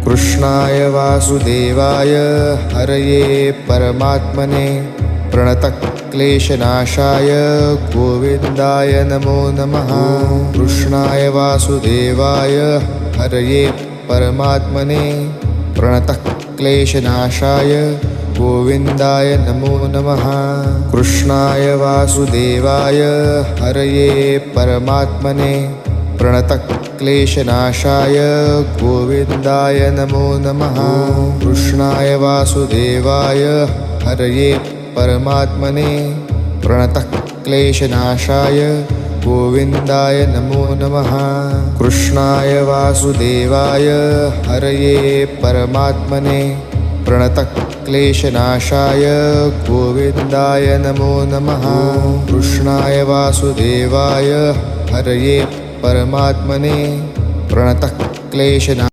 कृष्णाय वासुदेवाय हरये परमात्मने प्रणतक्लेशनाशाय गोविन्दाय नमो नमः। कृष्णाय वासुदेवाय हरये परमात्मने प्रणतक्लेशनाशाय गोविन्दाय नमो नमः। कृष्णाय वासुदेवाय हरये परमात्मने प्रणतक्लेशनाशाय गोविन्दाय नमो नमः। कृष्णाय वासुदेवाय हरये परमात्मने प्रणतक्लेशनाशाय गोविन्दाय नमो नमः। कृष्णाय वासुदेवाय हरये परमात्मने प्रणतक्लेशनाशाय गोविन्दाय नमो नमः। कृष्णाय वासुदेवाय हरये परमात्मने प्रणतक्लेशनाशाय